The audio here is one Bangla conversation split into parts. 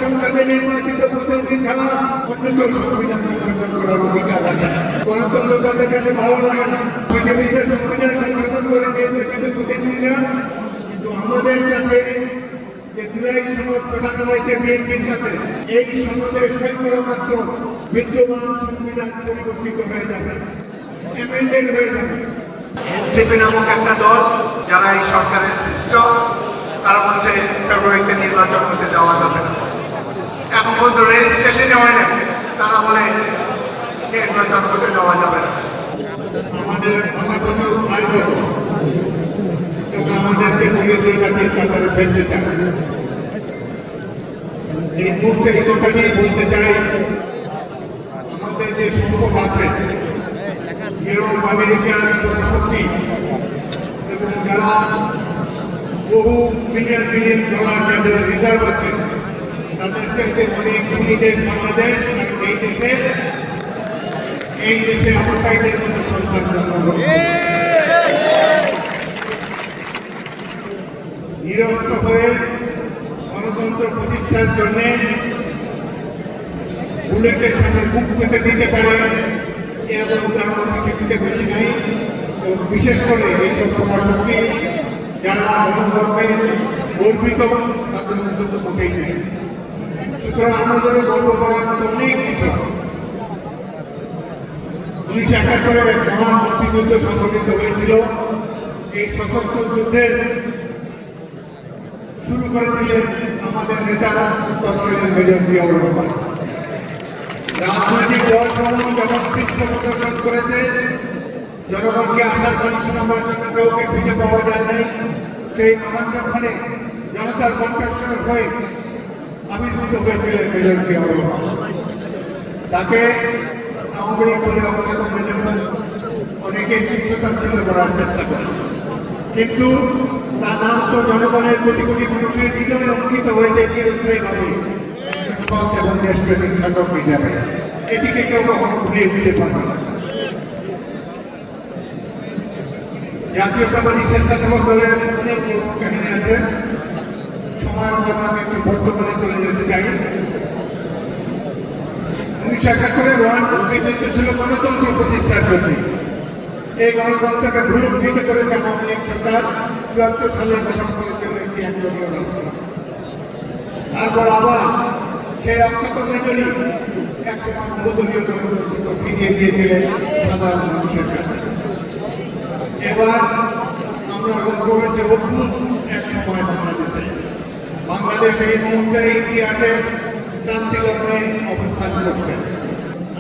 সংসদে নির্বাচিত প্রতিনিধি ছাড়া অন্য কেউ সংবিধান সংশোধন করার অধিকার রাখে না। গণতন্ত্র তাদের কাছে ভালো লাগে না। পৃথিবীতে সংবিধান সংশোধন করে নির্বাচিত প্রতিনিধিরা, কিন্তু আমাদের কাছে যে জুলাই সনদ পাঠানো হয়েছে বিএনপির কাছে, এই সনদে সই করা মাত্র বিদ্যমান সংবিধান পরিবর্তিত হয়ে যাবে, অ্যামেন্ডেড হয়ে যাবে। এনসিপি নামক একটা দল যারা এই সরকারের সৃষ্ট, তারা বলছে ফেব্রুয়ারিতে নির্বাচন হতে দেওয়া যাবে না। এখন পর্যন্ত রেজিস্ট্রেশনে হয় না, তারা বলে নির্বাচন হতে দেওয়া যাবে না। আমাদের মাথা পিছু আইনত এবং আমাদেরকে নিজেদের কাছে কাতারে ফেলতে চায়। এই মুহূর্তে এই কথাটি বলতে চাই, আমাদের যে সম্পদ আছে, ইউরোপ আমেরিকার পরাশক্তি এবং যারা বহু মিলিয়ন মিলিয়ন ডলার যাদের রিজার্ভ আছে, তাদের চাইতে অনেক ধনী দেশ বাংলাদেশ। এই দেশে আবসাইদের মতো সন্তান জন্মগ্রহণ, নিরস্ত্র হয়ে গণতন্ত্র প্রতিষ্ঠার জন্য বুলেটের সামনে বুক পেতে দিতে পারে, এরকম উদাহরণ পৃথিবীতে বেশি নাই। এবং বিশেষ করে এইসব পরাশক্তি যারা গণধর্মে গর্বিত, তাদের মধ্যে তো মোটেই নেই। সুতরাং আমাদেরও গর্ব করার মতো অনেক কিছু আছে। 1971 মহান মুক্তিযুদ্ধ সংঘটিত হয়েছিল। এই সশস্ত্র যুদ্ধের শুরু করেছিলেন আমাদের নেতা তৎকালীন মেজর জিয়াউর রহমান। রাজনৈতিক দলসমূহ যখন পৃষ্ঠপোষণ করেছে, জনগণকে আশার বাণী শোনাবার জন্য কাউকে খুঁজে পাওয়া যায় নাই, সেই মহান্নক্ষণে জনতার কণ্ঠস্বর হয়ে আবির্ভূত হয়েছিলেন মেজর জিয়াউর রহমান। তাকে আওয়ামী লীগ বলে অখ্যাত মেজর অনেকে তুচ্ছতা ছিল করার চেষ্টা করে, কিন্তু তার নাম তো জনগণের কোটি কোটি মানুষের হৃদয়ে অঙ্কিত হয়েছে চিরস্থায়ীভাবে সৎ এবং দেশপ্রেমিক শাসক হিসাবে। এটিকে কেউ কখনো ভুলিয়ে দিতে পারবে না। জাতীয়তাবাদী স্বেচ্ছাসেবক দলের অনেক কাহিনী আছে, সময়ের কথা আমি একটু বর্তমানে চলে যেতে চাই। 1971 মহান মুক্তিযুদ্ধ ছিল গণতন্ত্র প্রতিষ্ঠার জন্য। এই গণতন্ত্রকে ভুলুণ্ঠিত করেছে আওয়ামী লীগ সরকার। 74 সালে গঠন করেছিল একটি একদলীয় রাষ্ট্র। তারপর আবার সেই অখ্যাত মেজরই একসময় বহুদলীয় গণতন্ত্রকে ফিরিয়ে দিয়েছিলেন সাধারণ মানুষের কাছে। এবার আমরা লক্ষ্য করেছি অদ্ভুত এক সময় বাংলাদেশ এই মুহূর্তের ইতিহাসে ক্রান্তিলগ্নে অবস্থান করছে।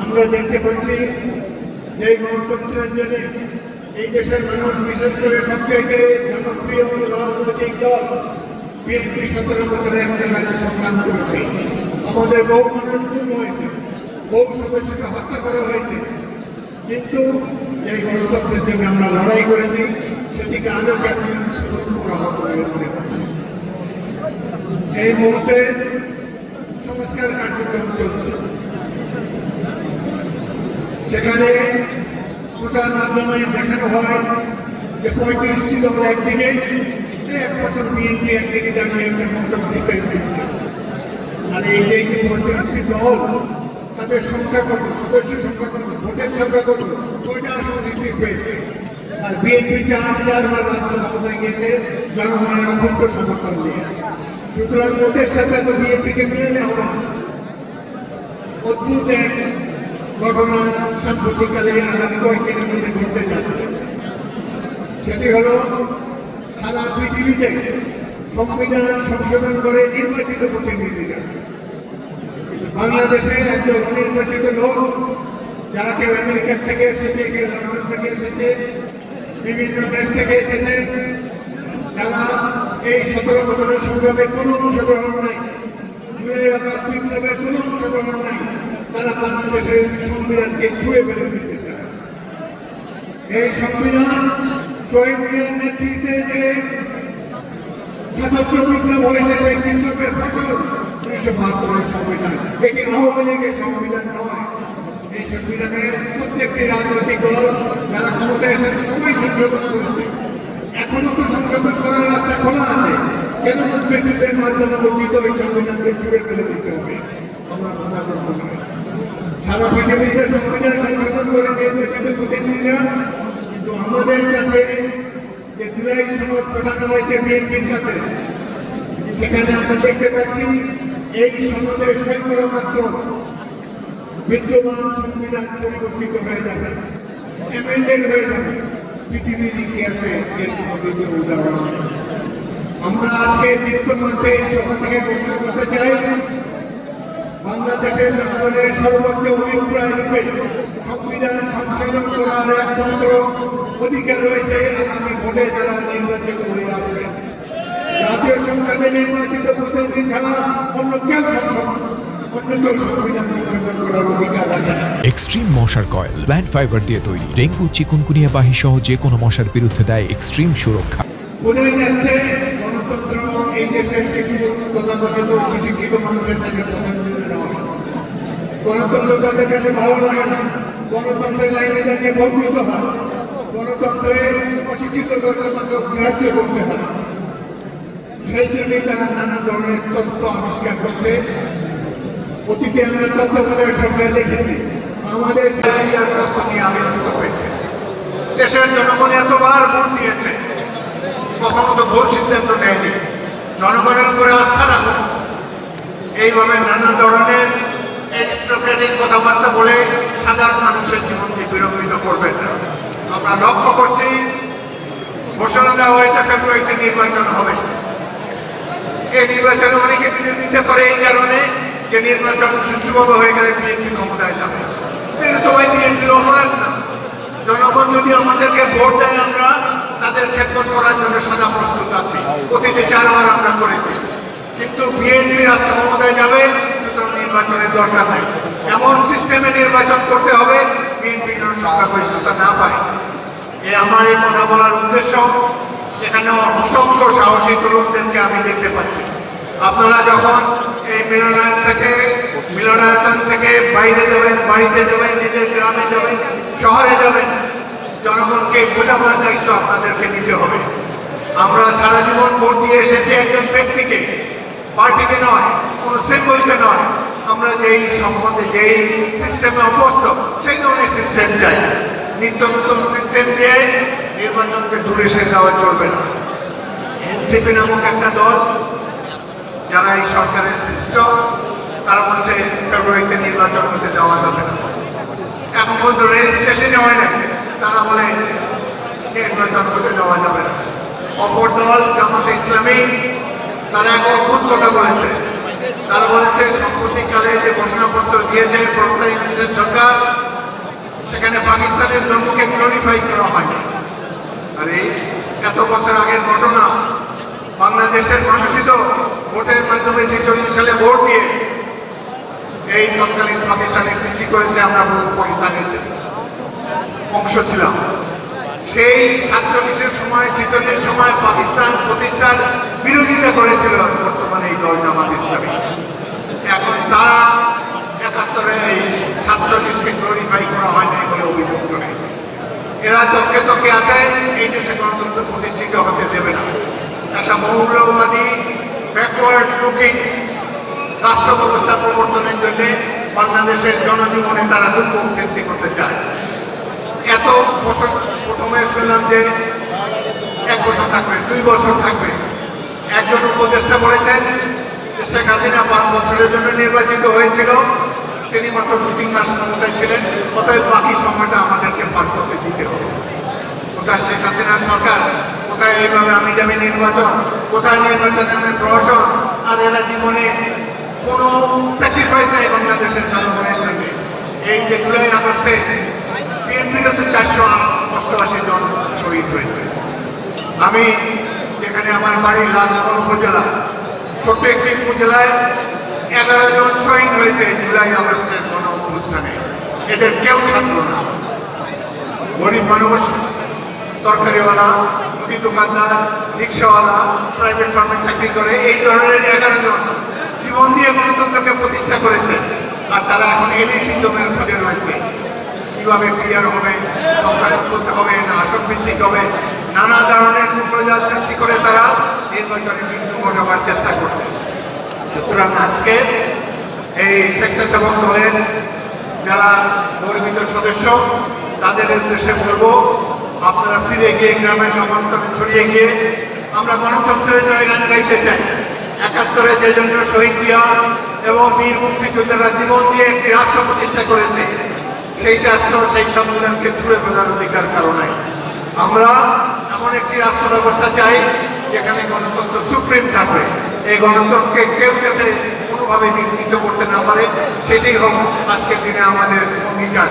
আমরা দেখতে পাচ্ছি যে গণতন্ত্রের জন্য এই দেশের মানুষ, বিশেষ করে সবচেয়ে জনপ্রিয় রাজনৈতিক দল বিএনপি 17 বছরে একেবারে সংগ্রাম করেছে। আমাদের বহু মানুষ গুম হয়েছে, বহু সদস্যকে হত্যা করা হয়েছে, কিন্তু যে গণতন্ত্রের জন্য আমরা লড়াই করেছি সেটিকে আজও কেন করা হতো বলে মনে করছি। এই মুহূর্তে সংস্কার কার্যক্রম চলছে, সেখানে প্রচার মাধ্যমে দেখানো হয় যে 35টি দল একদিকে, একমাত্র বিএনপি একদিকে দাঁড়িয়ে একটা মন্তব্য ডিসাইড দিচ্ছে। আর এই যে 35টি দল, তাদের সংখ্যা কত, সদস্য সংখ্যা কত, ভোটের সংখ্যা কত, ওইটা আসলে ঠিক পেয়েছে। আর বিএনপি চারবার রাষ্ট্র ক্ষমতায় গিয়েছে জনগণের অখণ্ড সমর্থন নিয়ে। সুতরাং ওদের সাথে তো বিএনপিকে মিলালে হবে না। অদ্ভুত এক ঘটনা সাম্প্রতিককালে আগামী কয়েকদিনের মধ্যে ঘটতে যাচ্ছে। সেটি হলো সারা পৃথিবীতে সংবিধান সংশোধন করে নির্বাচিত প্রতিনিধিরা, কিন্তু বাংলাদেশে একজন অনির্বাচিত লোক, যারা কেউ আমেরিকার থেকে এসেছে, কেউ লন্ডন থেকে এসেছে, বিভিন্ন দেশ থেকে এসেছে, যারা এই 17 বছরের সংগ্রামে কোনো অংশগ্রহণ নাই, জুলাই আগস্ট বিপ্লবে কোনো অংশগ্রহণ নাই, তারা বাংলাদেশের সংবিধানকে ছুঁয়ে ফেলে দিতে চায়। এই সংবিধান শহীদ জিয়ার নেতৃত্বে যে সশস্ত্র বিপ্লব হয়েছে, সেই বিপ্লবের ফসল 1972 সংবিধান। এটি আওয়ামী লীগের সংবিধান নয়। এই সংবিধানের প্রত্যেকটি রাজনৈতিক দল যারা ক্ষমতায় এসেছে সবাই সংশোধন করেছে। এখনো তো সংশোধন করার রাস্তা খোলা আছে। কেন মুক্তিযুদ্ধের মাধ্যমে অর্জিত এই সংবিধানকে ছুঁড়ে ফেলে দিতে পাঠানো হয়েছে বিএনপির কাছে, সেখানে আমরা দেখতে পাচ্ছি এই সনদে সই করা মাত্র বিদ্যমান সংবিধান পরিবর্তিত হয়ে যাবে, অ্যামেন্ডেড হয়ে যাবে। পৃথিবীর ইতিহাসে এর কোনো দ্বিতীয় উদাহরণ নেই। আমরা আজকে দীপ্তকণ্ঠে সভা থেকে ঘোষণা করতে চাই, বাংলাদেশের জনগণের সর্বোচ্চ অভিপ্রায় রূপে সংবিধান সংশোধন করার একমাত্র অধিকার রয়েছে আগামী ভোটে যারা নির্বাচিত হয়ে আসবে। জাতীয় সংসদে নির্বাচিত প্রতিনিধি ছাড়া অন্য কেউ সংবিধান সংশোধন করার অধিকার রাখে না। এক্সট্রিম মশার কয়েল প্ল্যান্ট ফাইবার দিয়ে তৈরি, ডেঙ্গু, চিকুনগুনিয়া বাহি সহ যে কোনো মশার বিরুদ্ধে দেয় এক্সট্রিম সুরক্ষা। বোঝাই যাচ্ছে গণতন্ত্র এই দেশের কিছু তথাকথিত সুশিক্ষিত মানুষের কাছে পছন্দের নয়। গণতন্ত্র তাদের কাছে ভালো লাগে না। গণতন্ত্রের লাইনে দাঁড়িয়ে ভোট দিতে হয়, গণতন্ত্রে অশিক্ষিত গণতন্ত্র গ্রাহ্য করতে হয়। সেই জন্যই তারা নানা ধরনের তথ্য আবিষ্কার করছে। অতীতে আমরা তত্ত্বাবধায়ক সরকার দেখেছি, আমাদের তথ্য নিয়ে আবির্ভূত হয়েছে। দেশের জনগণ এতবার ভোট দিয়েছে, কখনো তো ভুল সিদ্ধান্ত নেয়নি। জনগণের উপরে আস্থা রাখুন। এইভাবে নানা ধরনের অ্যারিস্টোক্রেটিক কথাবার্তা বলে সাধারণ মানুষের জীবনকে বিলম্বিত করবেন না। আমরা লক্ষ্য করছি, ঘোষণা দেওয়া হয়েছে ফেব্রুয়ারিতে নির্বাচন হবে। এই নির্বাচনে অনেকে বিরোধিতা করে এই কারণে যে নির্বাচন সুষ্ঠুভাবে হয়ে গেলে বিএনপি ক্ষমতায় যাবে। এটা তো ভাই বিএনপির অপরাধ না। জনগণ যদি আমাদেরকে ভোট দেয়, আমরা তাদের খেদমত করার জন্য সদা প্রস্তুত আছি। অতীতে 4 বার আমরা করেছি। কিন্তু বিএনপি রাষ্ট্র ক্ষমতায় যাবে, সুতরাং নির্বাচনের দরকার নাই। এমন সিস্টেমে নির্বাচন করতে হবে বিএনপি যেন সংখ্যাগরিষ্ঠতা না পায়। আমার এই কথা বলার উদ্দেশ্য, এখানে অসংখ্য সাহসী তরুণদেরকে আমি দেখতে পাচ্ছি। আপনারা যখন এই মিলনায়তন থেকে বাইরে যাবেন, বাড়িতে যাবেন, নিজের গ্রামে যাবেন, শহরে যাবেন, জনগণকে বোঝাবার দায়িত্ব আপনাদেরকে নিতে হবে। আমরা সারা জীবন ভোট দিয়ে এসেছি একজন ব্যক্তিকে, পার্টিকে নয়, কোনো সিম্বলকে নয়। আমরা যেই সম্বন্ধে যেই সিস্টেমে অভ্যস্ত সেই ধরনের সিস্টেম চাই। নিত্য নতুন সিস্টেম দিয়ে নির্বাচনকে দূরে সরে দেওয়া চলবে না। এনসিপি নামক একটা দল, যারা এই সরকারের সৃষ্ট, তারা বলছে ফেব্রুয়ারিতে নির্বাচন হতে দেওয়া যাবে না। এখন পর্যন্ত রেজিস্ট্রেশনই হয় না, তারা বলে নির্বাচন হতে দেওয়া যাবে না। অপর দল জামাতে ইসলামী, তারা এক অদ্ভুত কথা বলেছে। তারা বলেছে সাম্প্রতিককালে যে ঘোষণাপত্র দিয়েছে প্রফেসর ইউনূসের সরকার, সেখানে পাকিস্তানের জন্মকে গ্লোরিফাই করা হয়নি। আরে এত বছর আগের ঘটনা, বাংলাদেশের মানুষই তো ভোটের মাধ্যমে 46 সালে ভোট দিয়ে এই তৎকালীন পাকিস্তানের সৃষ্টি করেছে। আমরা পাকিস্তানের অংশ ছিলাম। সেই 47-এর সময় 46 সময় পাকিস্তান প্রতিষ্ঠার বিরোধিতা করেছিল বর্তমানে এই দল জামাত ইসলামী। এখন তারা 71-এ এই 47-কে গ্লোরিফাই করা হয় নাই বলে অভিযোগ করে এরা তর্কে তর্কে আছে। এই দেশে গণতন্ত্র প্রতিষ্ঠিত হতে দেবে না। একটা মৌলবাদী ব্যাকওয়ার্ড লুকিং রাষ্ট্র ব্যবস্থা প্রবর্তনের জন্য বাংলাদেশের জনজীবনে তারা দুর্ভোগ সৃষ্টি করতে চায়। এত বছর প্রথমে শুনলাম যে 1 বছর থাকবে, 2 বছর থাকবে। একজন উপদেষ্টা বলেছেন যে শেখ হাসিনা 5 বছরের জন্য নির্বাচিত হয়েছিল, তিনি মাত্র 2-3 মাস ক্ষমতায় ছিলেন, অতএব বাকি সময়টা আমাদেরকে পার করতে দিতে হবে। কোথায় শেখ হাসিনার সরকার, কোথায় এইভাবে আমি দামি নির্বাচন, কোথায় নির্বাচনের নামে প্রহসন। আর এরা জীবনে কোনো স্যাক্রিফাইস নেই বাংলাদেশের জনগণের জন্য। এই যে জুলাই আগস্টে বিএনপিরও তো 488 জন শহীদ হয়েছে। আমি যেখানে আমার বাড়ি লালমোহন উপজেলা, ছোট্ট একটি উপজেলায় 11 জন শহীদ হয়েছে জুলাই আগস্টের গণ অভ্যুত্থানে। এদের কেউ ছাত্র না, গরিব মানুষ, তরকারিওয়ালা, মুদি দোকানদার, রিক্সাওয়ালা, প্রাইভেট ফার্মে চাকরি করে। এই ধরনের 11 জন জীবন দিয়ে গণতন্ত্রকে প্রতিষ্ঠা করেছে। আর তারা এখন এলিটিজমের খোঁজে রয়েছে। কিভাবে ক্লিয়ার হবে, সংখ্যালঘু হবে না আসন ভিত্তিক হবে, নানা ধরনের কুপ্রচার সৃষ্টি করে তারা নির্বাচনে বিঘ্ন ঘটাবার চেষ্টা করছে। সুতরাং আজকে এই স্বেচ্ছাসেবক দলের যারা গর্বিত সদস্য, তাদের উদ্দেশ্যে বলবো, আপনারা ফিরে গিয়ে গ্রামের গ্রামান্তরে ছড়িয়ে গিয়ে আমরা গণতন্ত্রের জয়গান গাইতে চাই। ৭১-এ যে জন্য শহীদ জিয়া এবং বীর মুক্তিযোদ্ধারা জীবন দিয়ে একটি রাষ্ট্র প্রতিষ্ঠা করেছে, সেই রাষ্ট্র সেই সংবিধানকে ছুঁড়ে ফেলার অধিকার কারো নাই। আমরা এমন একটি রাষ্ট্র ব্যবস্থা চাই যেখানে গণতন্ত্র সুপ্রিম থাকবে। এই গণতন্ত্রকে কেউ যাতে কোনোভাবে বিঘ্নিত করতে না পারে, সেটাই হোক আজকের দিনে আমাদের অঙ্গীকার।